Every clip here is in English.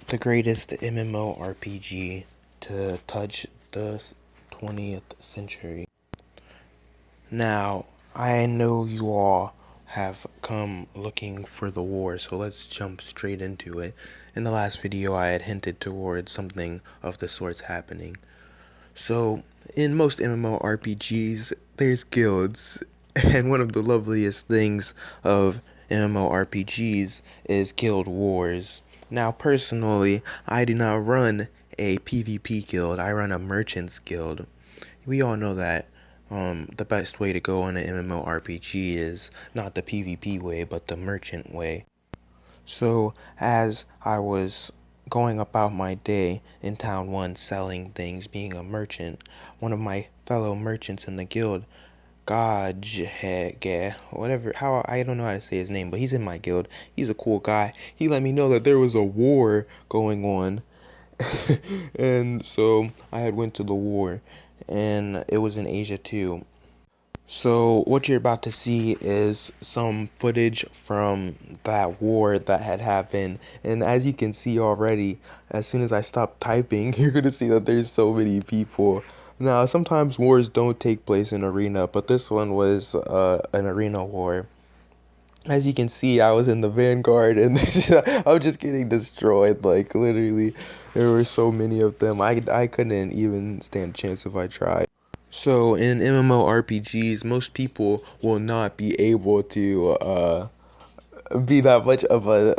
the greatest MMORPG to touch the 20th century. Now, I know you all have come looking for the war, so let's jump straight into it. In the last video, I had hinted towards something of the sorts happening. So, in most MMORPGs, there's guilds, and one of the loveliest things of MMORPGs is guild wars. Now, personally, I do not run a PvP guild, I run a merchants guild. We all know that the best way to go in an MMORPG is not the PvP way, but the merchant way. So, as I was going about my day in Town 1 selling things, being a merchant, one of my fellow merchants in the guild, whatever, how, I don't know how to say his name, but he's in my guild. He's a cool guy. He let me know that there was a war going on. And so I had went to the war, and it was in Asia too. So what you're about to see is some footage from that war that had happened, and as you can see already, as soon as I stop typing, you're gonna see that there's so many people. Now, sometimes wars don't take place in arena, but this one was an arena war. As you can see, I was in the vanguard, and I was just getting destroyed. Like, literally, there were so many of them. I couldn't even stand a chance if I tried. So in MMORPGs, most people will not be able to be that much of a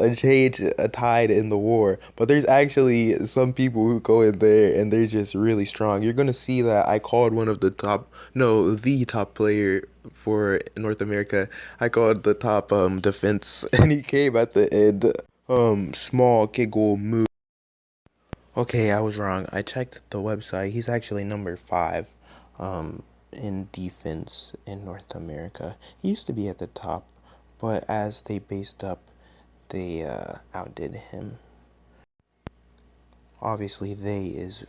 tide in the war. But there's actually some people who go in there and they're just really strong. You're gonna see that I called one of the top, no, the top player for North America. I called the top defense, and he came at the end. Small giggle move. Okay, I was wrong. I checked the website. He's actually number 5 in defense in North America. He used to be at the top, but as they based up, they outdid him. Obviously, they is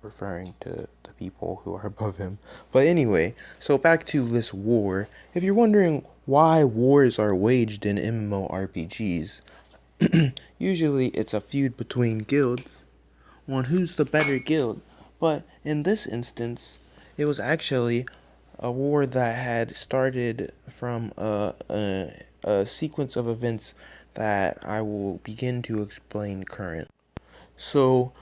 referring to the people who are above him. But anyway, so back to this war. If you're wondering why wars are waged in MMORPGs, usually it's a feud between guilds on who's the better guild. But in this instance, it was actually a war that had started from a sequence of events that I will begin to explain current. So,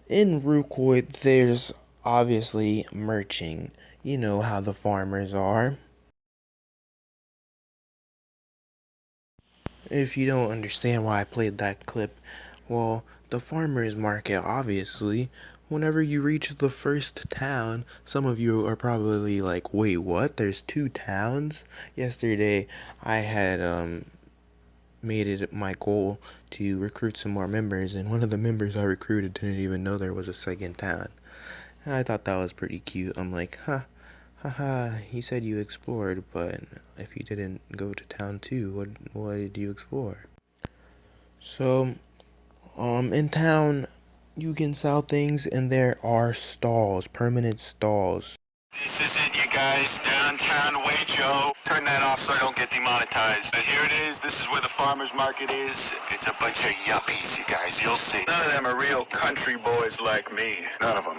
in rucoy, there's obviously merching. You know how the farmers are. If you don't understand why I played that clip, well, the farmer's market, obviously, whenever you reach the first town, some of you are probably like, wait, what? There's 2 towns? Yesterday, I had made it my goal to recruit some more members, and one of the members I recruited didn't even know there was a second town. And I thought that was pretty cute. I'm like, haha, you said you explored, but if you didn't go to town 2, what did you explore? So, in town, you can sell things, and there are stalls, permanent stalls. This is it, you guys. Downtown Wajo. Turn that off so I don't get demonetized. But here it is. This is where the farmer's market is. It's a bunch of yuppies, you guys. You'll see. None of them are real country boys like me. None of them.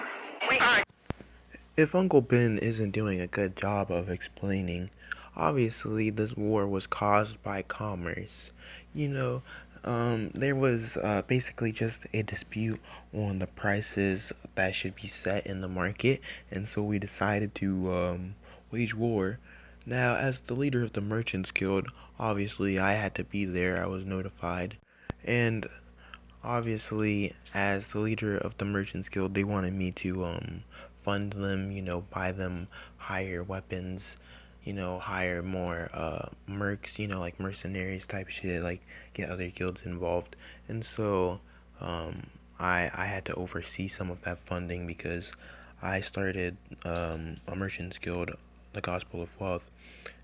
If Uncle Ben isn't doing a good job of explaining, obviously this war was caused by commerce. You know, there was basically just a dispute on the prices that should be set in the market, and so we decided to wage war. Now, as the leader of the Merchants Guild, obviously I had to be there. I was notified, and obviously, as the leader of the Merchants Guild, they wanted me to fund them, you know, buy them higher weapons, you know, hire more mercs, you know, like mercenaries type shit, like get other guilds involved. And so I had to oversee some of that funding because I started a Merchants Guild, the Gospel of Wealth,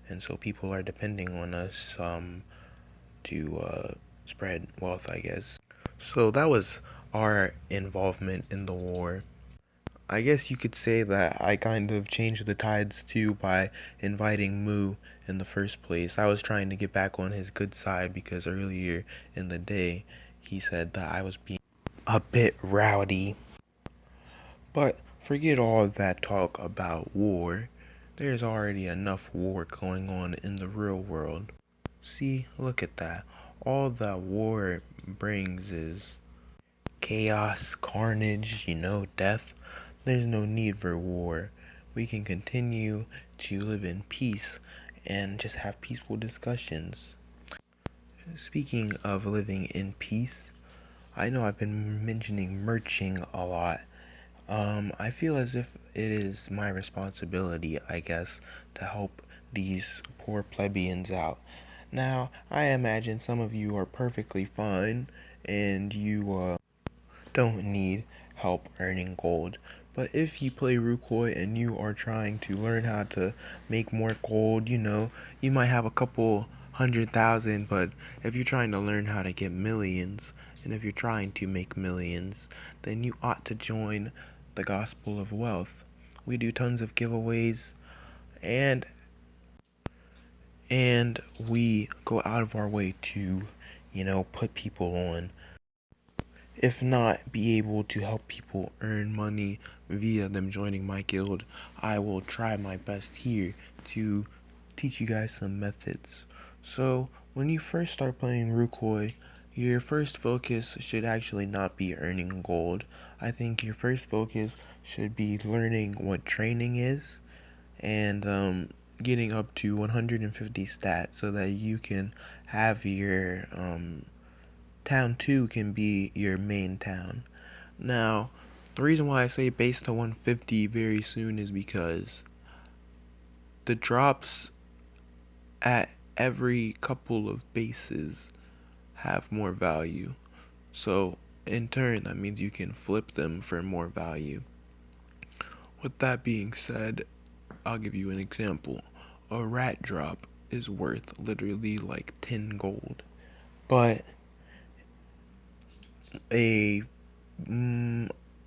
and so people are depending on us to spread wealth, I guess. So that was our involvement in the war. I guess you could say that I kind of changed the tides too by inviting Moo in the first place. I was trying to get back on his good side because earlier in the day he said that I was being a bit rowdy. But forget all that talk about war. There's already enough war going on in the real world. See, look at that. All that war brings is chaos, carnage, death. There's no need for war. We can continue to live in peace and just have peaceful discussions. Speaking of living in peace, I know I've been mentioning merching a lot. I feel as if it is my responsibility, I guess, to help these poor plebeians out. Now, I imagine some of you are perfectly fine and you don't need help earning gold. But if you play rucoy and you are trying to learn how to make more gold, you might have a couple 100,000, but if you're trying to learn how to get millions, and if you're trying to make millions, then you ought to join the Gospel of Wealth. We do tons of giveaways and we go out of our way to, put people on. If not, be able to help people earn money via them joining my guild. I will try my best here to teach you guys some methods. So, when you first start playing rucoy, your first focus should actually not be earning gold. I think your first focus should be learning what training is and getting up to 150 stats so that you can have your town 2 can be your main town. Now, the reason why I say base to 150 very soon is because the drops at every couple of bases have more value. So, in turn, that means you can flip them for more value. With that being said, I'll give you an example. A rat drop is worth literally like 10 gold. But a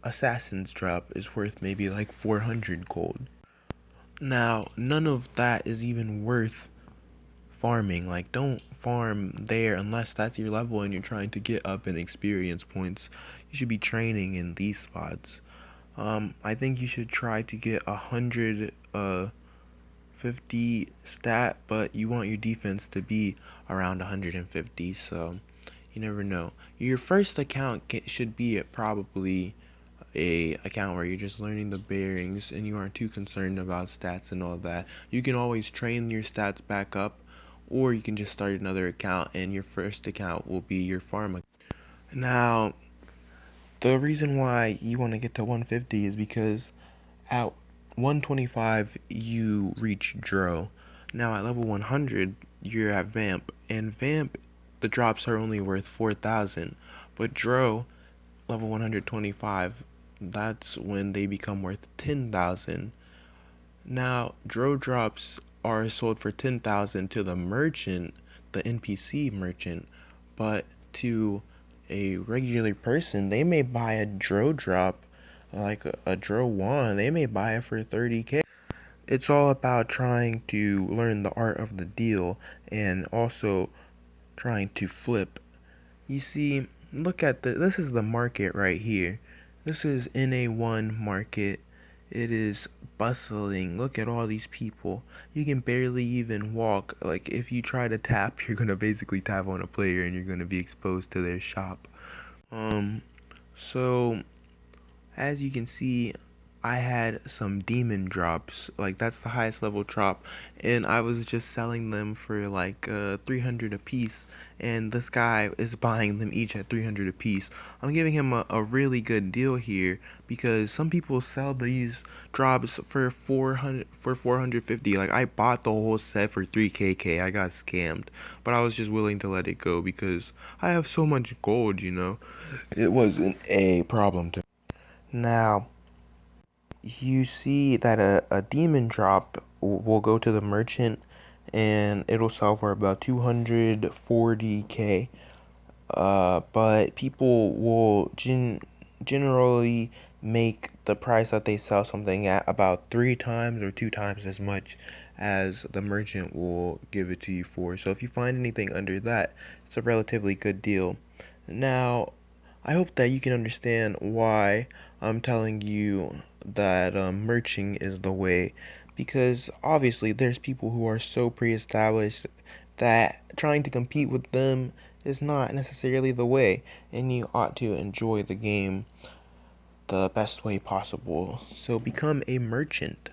assassin's drop is worth maybe like 400 gold. Now, none of that is even worth farming. Like, don't farm there unless that's your level and you're trying to get up in experience points. You should be training in these spots. I think you should try to get 150 stat, but you want your defense to be around 150, so you never know. Your first account should be probably a account where you're just learning the bearings and you aren't too concerned about stats and all that. You can always train your stats back up, or you can just start another account and your first account will be your farm account. Now, the reason why you want to get to 150 is because at 125 you reach Dro. Now at level 100 you're at Vamp, and Vamp the drops are only worth 4,000, but Dro level 125, that's when they become worth 10,000. Now Dro drops are sold for 10,000 to the merchant, the NPC merchant, but to a regular person, they may buy a Dro drop, like a Dro wand, they may buy it for 30k. It's all about trying to learn the art of the deal and also trying to flip. You see, look at this is the market right here. This is NA1 market. It is bustling. Look at all these people. You can barely even walk. Like, if you try to tap, you're gonna basically tap on a player and you're gonna be exposed to their shop. So as you can see, I had some demon drops, like that's the highest level drop, and I was just selling them for like 300 a piece, and this guy is buying them each at 300 a piece. I'm giving him a really good deal here because some people sell these drops for 450. Like, I bought the whole set for 3kk. I got scammed, but I was just willing to let it go because I have so much gold, It wasn't a problem to. Now, you see that a demon drop will go to the merchant and it'll sell for about 240k. But people will generally make the price that they sell something at about 3 times or 2 times as much as the merchant will give it to you for. So if you find anything under that, it's a relatively good deal. Now, I hope that you can understand why I'm telling you that merching is the way, because obviously there's people who are so pre-established that trying to compete with them is not necessarily the way, and you ought to enjoy the game the best way possible. So become a merchant.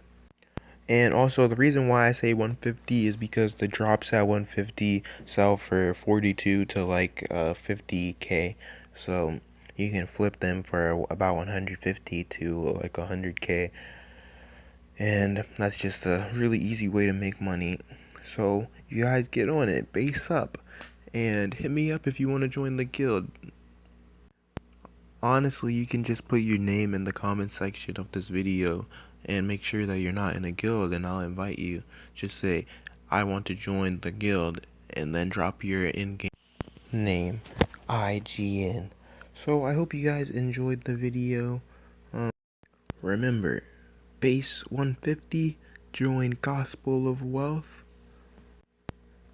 And also, the reason why I say 150 is because the drops at 150 sell for 42 to like 50K. So you can flip them for about 150 to like 100K. And that's just a really easy way to make money. So you guys get on it, base up, and hit me up if you want to join the guild. Honestly, you can just put your name in the comment section of this video and make sure that you're not in a guild, and I'll invite you. Just say, I want to join the guild, and then drop your in-game name, IGN. So I hope you guys enjoyed the video. Remember, base 150, join Gospel of Wealth,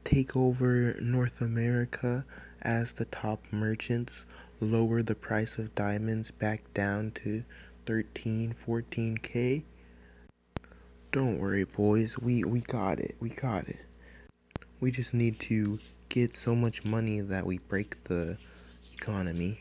take over North America as the top merchants, lower the price of diamonds back down to 13, 14K. Don't worry, boys. We got it. We got it. We just need to get so much money that we break the economy.